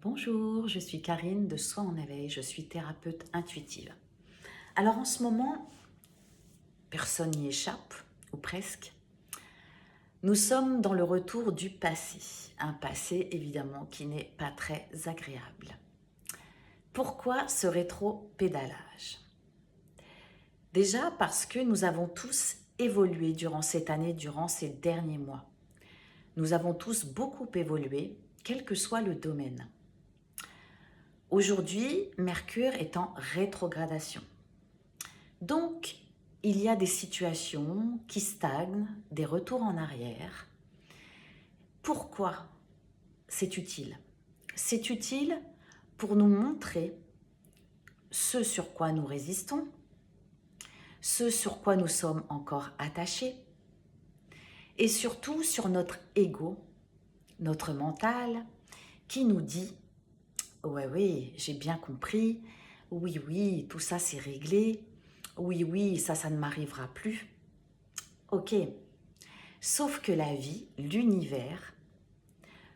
Bonjour, je suis Karine de Soi en éveil, je suis thérapeute intuitive. Alors en ce moment, personne n'y échappe, ou presque. Nous sommes dans le retour du passé, un passé évidemment qui n'est pas très agréable. Pourquoi ce rétro-pédalage? Déjà parce que nous avons tous évolué durant cette année, durant ces derniers mois. Nous avons tous beaucoup évolué, quel que soit le domaine. Aujourd'hui, Mercure est en rétrogradation. Donc, il y a des situations qui stagnent, des retours en arrière. Pourquoi c'est utile? C'est utile pour nous montrer ce sur quoi nous résistons, ce sur quoi nous sommes encore attachés, et surtout sur notre ego, notre mental, qui nous dit « Ouais, oui, j'ai bien compris, oui, oui, tout ça c'est réglé, oui, oui, ça ne m'arrivera plus. » Ok, sauf que la vie, l'univers,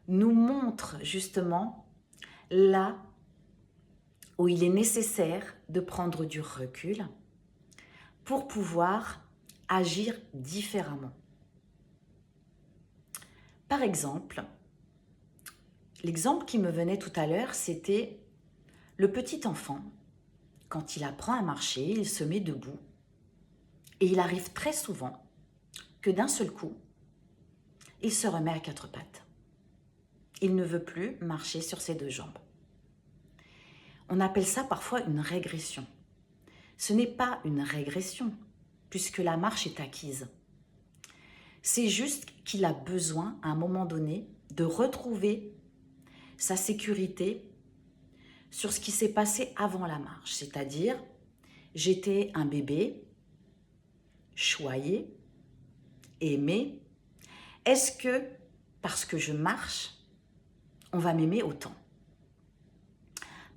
nous montre justement là où il est nécessaire de prendre du recul pour pouvoir agir différemment. Par exemple, l'exemple qui me venait tout à l'heure, c'était le petit enfant. Quand il apprend à marcher, il se met debout et il arrive très souvent que d'un seul coup, il se remet à quatre pattes. Il ne veut plus marcher sur ses deux jambes. On appelle ça parfois une régression. Ce n'est pas une régression, puisque la marche est acquise. C'est juste qu'il a besoin, à un moment donné, de retrouver sa sécurité sur ce qui s'est passé avant la marche. C'est-à-dire, j'étais un bébé, choyé, aimé. Est-ce que, parce que je marche, on va m'aimer autant?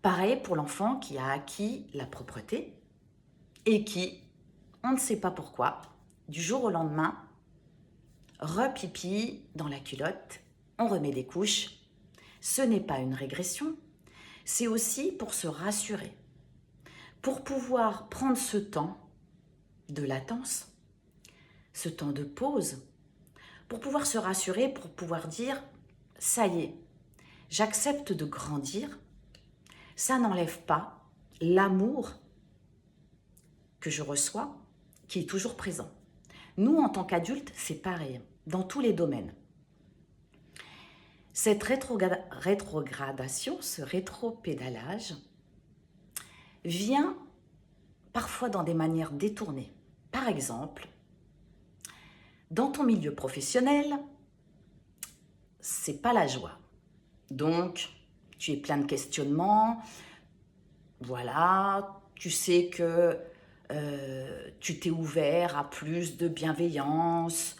Pareil pour l'enfant qui a acquis la propreté et qui, on ne sait pas pourquoi, du jour au lendemain, repipi dans la culotte, on remet des couches. Ce n'est pas une régression, c'est aussi pour se rassurer, pour pouvoir prendre ce temps de latence, ce temps de pause, pour pouvoir se rassurer, pour pouvoir dire « ça y est, j'accepte de grandir », ça n'enlève pas l'amour que je reçois, qui est toujours présent. Nous, en tant qu'adultes, c'est pareil, dans tous les domaines. Cette rétrogradation, ce rétropédalage, vient parfois dans des manières détournées. Par exemple, dans ton milieu professionnel, c'est pas la joie. Donc, tu es plein de questionnements. Voilà, tu sais que tu t'es ouvert à plus de bienveillance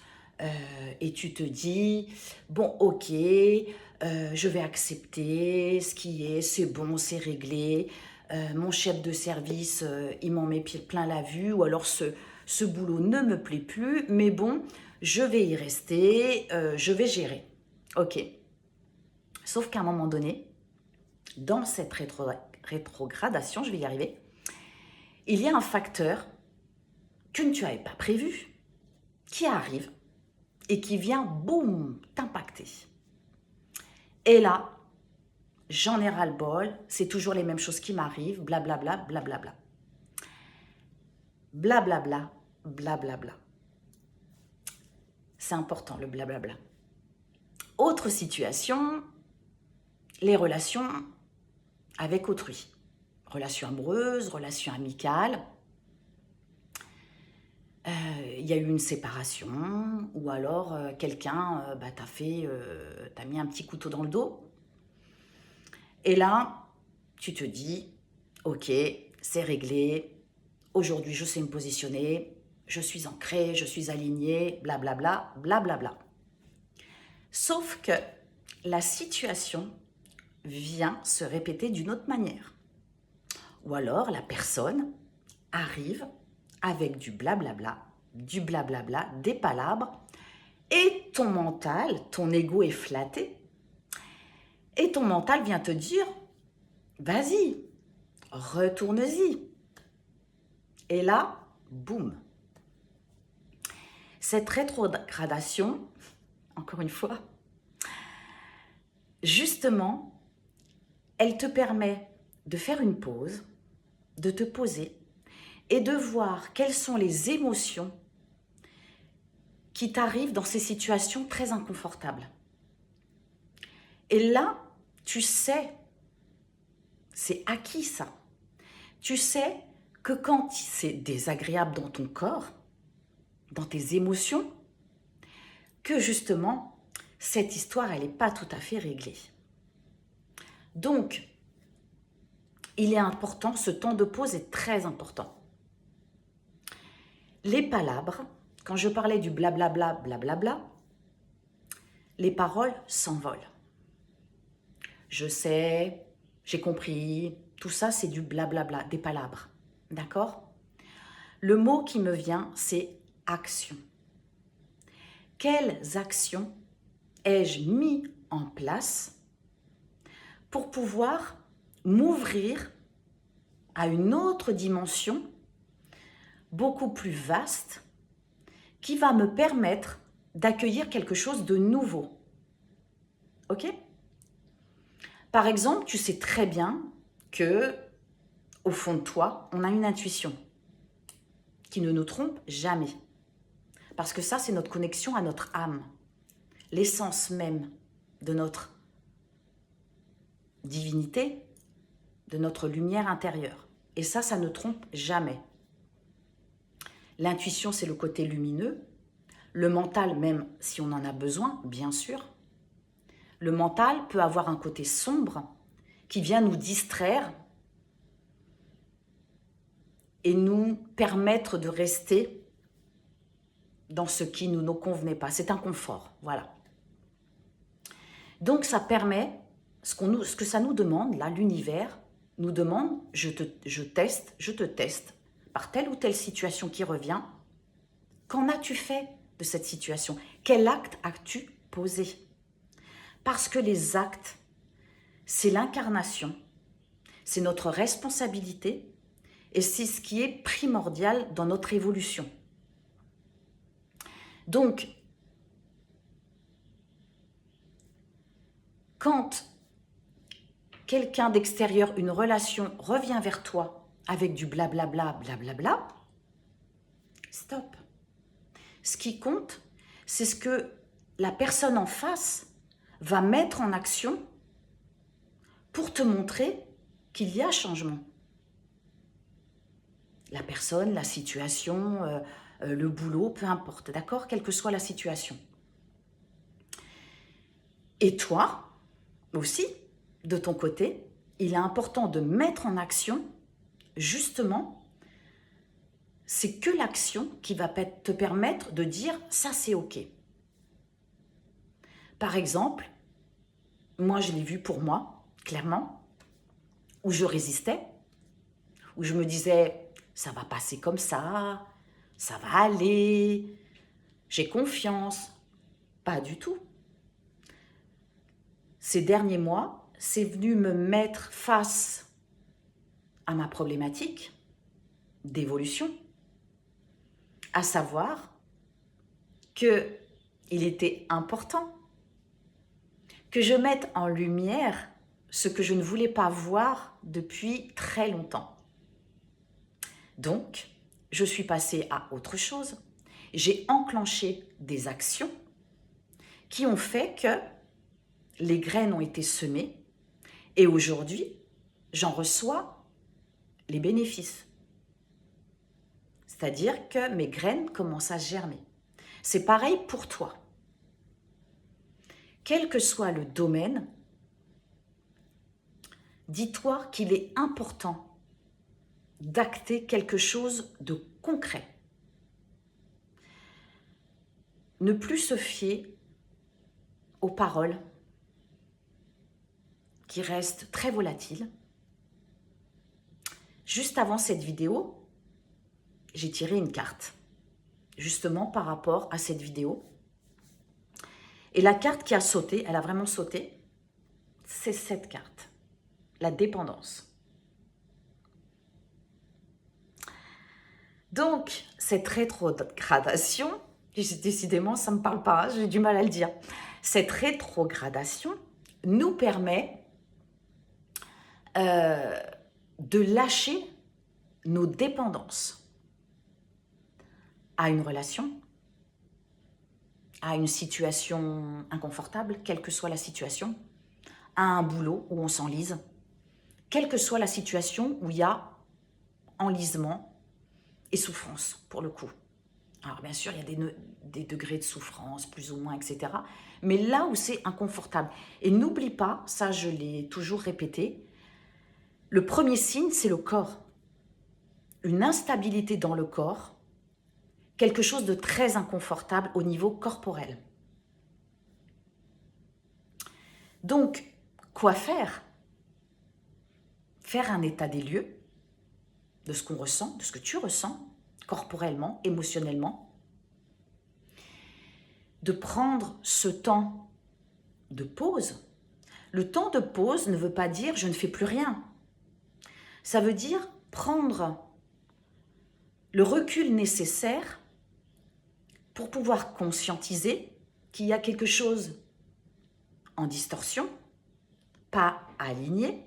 et tu te dis, bon, ok, je vais accepter ce qui est, c'est bon, c'est réglé. Mon chef de service, il m'en met plein la vue, ou alors ce boulot ne me plaît plus, mais bon, je vais y rester, je vais gérer. Ok. Sauf qu'à un moment donné, dans cette rétrogradation, je vais y arriver, il y a un facteur que tu n'avais pas prévu, qui arrive et qui vient, boum, t'impacter. Et là, j'en ai ras-le-bol, c'est toujours les mêmes choses qui m'arrivent, blablabla, blablabla. Blablabla, blablabla. C'est important le blablabla. Autre situation, les relations avec autrui. Relations amoureuses, relations amicales. Il y a eu une séparation, ou alors quelqu'un t'a mis un petit couteau dans le dos. Et là, tu te dis, ok, c'est réglé, aujourd'hui je sais me positionner, je suis ancrée, je suis alignée, blablabla, blablabla. Sauf que la situation vient se répéter d'une autre manière. Ou alors la personne arrive avec du blablabla, des palabres, et ton mental, ton ego est flatté. Et ton mental vient te dire, vas-y, retourne-y. Et là, boum. Cette rétrogradation, encore une fois, justement, elle te permet de faire une pause, de te poser et de voir quelles sont les émotions qui t'arrivent dans ces situations très inconfortables. Et là, tu sais, c'est acquis ça. Tu sais que quand c'est désagréable dans ton corps, dans tes émotions, que justement, cette histoire, elle n'est pas tout à fait réglée. Donc, il est important, ce temps de pause est très important. Les palabres, quand je parlais du blablabla, blablabla, les paroles s'envolent. Je sais, j'ai compris, tout ça c'est du blablabla, des palabres. D'accord? Le mot qui me vient, c'est action. Quelles actions ai-je mis en place pour pouvoir m'ouvrir à une autre dimension beaucoup plus vaste qui va me permettre d'accueillir quelque chose de nouveau. Ok? Par exemple, tu sais très bien que, au fond de toi, on a une intuition qui ne nous trompe jamais. Parce que ça, c'est notre connexion à notre âme, l'essence même de notre divinité, de notre lumière intérieure. Et ça ne trompe jamais. L'intuition, c'est le côté lumineux. Le mental, même si on en a besoin, bien sûr. Le mental peut avoir un côté sombre qui vient nous distraire et nous permettre de rester dans ce qui ne nous convenait pas. C'est un confort, voilà. Donc ça permet, ce que ça nous demande, là, l'univers nous demande, je te teste par telle ou telle situation qui revient. Qu'en as-tu fait de cette situation? Quel acte as-tu posé? Parce que les actes, c'est l'incarnation, c'est notre responsabilité et c'est ce qui est primordial dans notre évolution. Donc, quand quelqu'un d'extérieur, une relation revient vers toi avec du blablabla, blablabla, stop. Ce qui compte, c'est ce que la personne en face va mettre en action pour te montrer qu'il y a changement. La personne, la situation, le boulot, peu importe, d'accord? Quelle que soit la situation. Et toi aussi, de ton côté, il est important de mettre en action, justement, c'est que l'action qui va te permettre de dire « ça c'est ok ». Par exemple, moi je l'ai vu pour moi, clairement, où je résistais, où je me disais « ça va passer comme ça va aller, j'ai confiance ». Pas du tout. Ces derniers mois, c'est venu me mettre face à ma problématique d'évolution, à savoir qu'il était important que je mette en lumière ce que je ne voulais pas voir depuis très longtemps. Donc, je suis passée à autre chose. J'ai enclenché des actions qui ont fait que les graines ont été semées et aujourd'hui, j'en reçois les bénéfices. C'est-à-dire que mes graines commencent à germer. C'est pareil pour toi. Quel que soit le domaine, dis-toi qu'il est important d'acter quelque chose de concret. Ne plus se fier aux paroles qui restent très volatiles. Juste avant cette vidéo, j'ai tiré une carte, justement par rapport à cette vidéo. Et la carte qui a sauté, elle a vraiment sauté, c'est cette carte, la dépendance. Donc, cette rétrogradation, décidément, ça ne me parle pas, j'ai du mal à le dire. Cette rétrogradation nous permet de lâcher nos dépendances à une relation, à une situation inconfortable, quelle que soit la situation, à un boulot où on s'enlise, quelle que soit la situation où il y a enlisement et souffrance, pour le coup. Alors bien sûr, il y a des degrés de souffrance, plus ou moins, etc. Mais là où c'est inconfortable. Et n'oublie pas, ça je l'ai toujours répété, le premier signe, c'est le corps. Une instabilité dans le corps, quelque chose de très inconfortable au niveau corporel. Donc, quoi faire? Faire un état des lieux de ce qu'on ressent, de ce que tu ressens, corporellement, émotionnellement. De prendre ce temps de pause. Le temps de pause ne veut pas dire je ne fais plus rien. Ça veut dire prendre le recul nécessaire pour pouvoir conscientiser qu'il y a quelque chose en distorsion, pas aligné,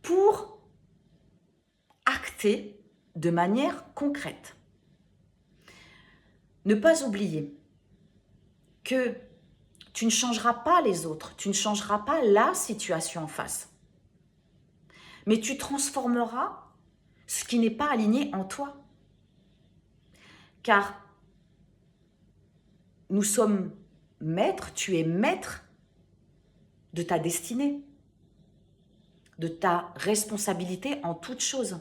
pour acter de manière concrète. Ne pas oublier que tu ne changeras pas les autres, tu ne changeras pas la situation en face, mais tu transformeras ce qui n'est pas aligné en toi. Car nous sommes maîtres, tu es maître de ta destinée, de ta responsabilité en toute chose.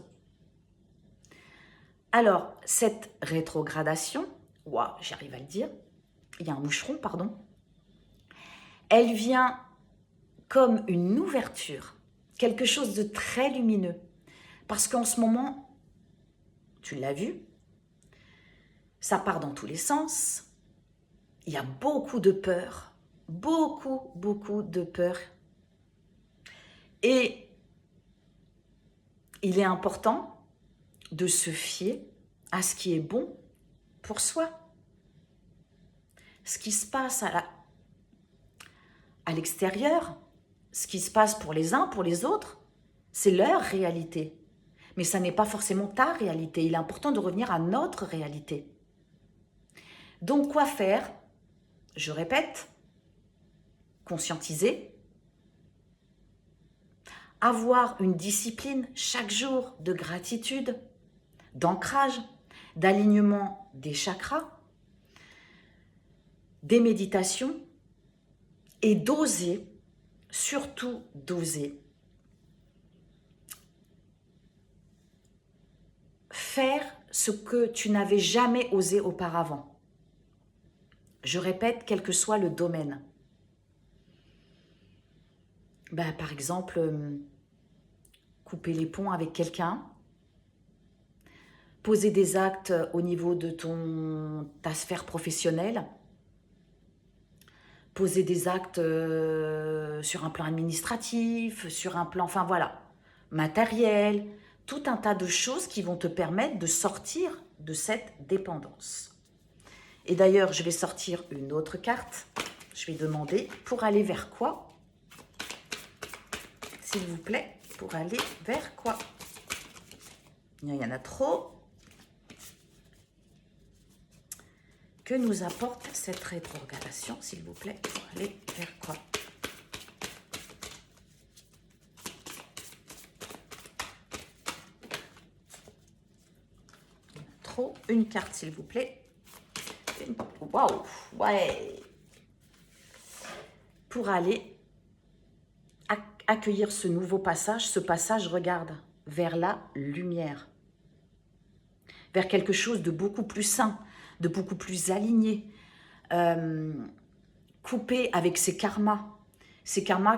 Alors, cette rétrogradation, waouh, j'arrive à le dire, il y a un moucheron, pardon, elle vient comme une ouverture, quelque chose de très lumineux. Parce qu'en ce moment, tu l'as vu, ça part dans tous les sens, il y a beaucoup de peur, beaucoup de peur. Et il est important de se fier à ce qui est bon pour soi. Ce qui se passe à l'extérieur, ce qui se passe pour les uns, pour les autres, c'est leur réalité. Mais ça n'est pas forcément ta réalité. Il est important de revenir à notre réalité. Donc, quoi faire? Je répète, conscientiser, avoir une discipline chaque jour de gratitude, d'ancrage, d'alignement des chakras, des méditations et d'oser, surtout d'oser, faire ce que tu n'avais jamais osé auparavant. Je répète, quel que soit le domaine. Par exemple, couper les ponts avec quelqu'un, poser des actes au niveau de ta sphère professionnelle, poser des actes sur un plan administratif, sur un plan, enfin voilà, matériel, tout un tas de choses qui vont te permettre de sortir de cette dépendance. Et d'ailleurs, je vais sortir une autre carte. Je vais demander pour aller vers quoi? S'il vous plaît, pour aller vers quoi? Il y en a trop. Que nous apporte cette rétrogradation, s'il vous plaît, pour aller vers quoi? Il y en a trop. Une carte, s'il vous plaît. Waouh, ouais. Pour aller accueillir ce nouveau passage, ce passage, regarde, vers la lumière, vers quelque chose de beaucoup plus sain, de beaucoup plus aligné, coupé avec ces karmas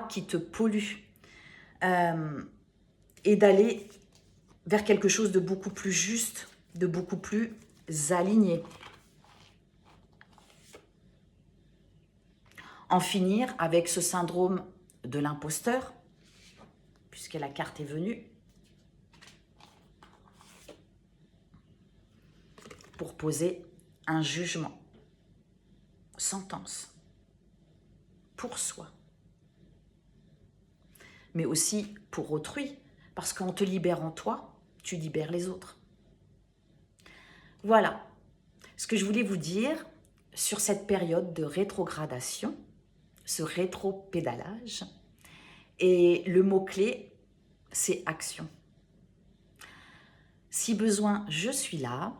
qui te polluent, et d'aller vers quelque chose de beaucoup plus juste, de beaucoup plus aligné. En finir avec ce syndrome de l'imposteur, puisque la carte est venue, pour poser un jugement, sentence, pour soi, mais aussi pour autrui, parce qu'en te libérant toi, tu libères les autres. Voilà ce que je voulais vous dire sur cette période de rétrogradation, ce rétropédalage. Et le mot-clé, c'est action. Si besoin, je suis là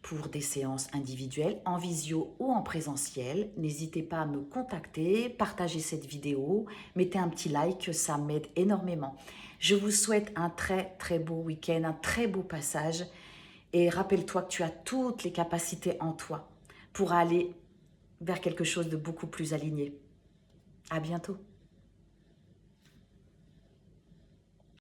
pour des séances individuelles, en visio ou en présentiel. N'hésitez pas à me contacter, partagez cette vidéo, mettez un petit like, ça m'aide énormément. Je vous souhaite un très très beau week-end, un très beau passage. Et rappelle-toi que tu as toutes les capacités en toi pour aller vers quelque chose de beaucoup plus aligné. À bientôt.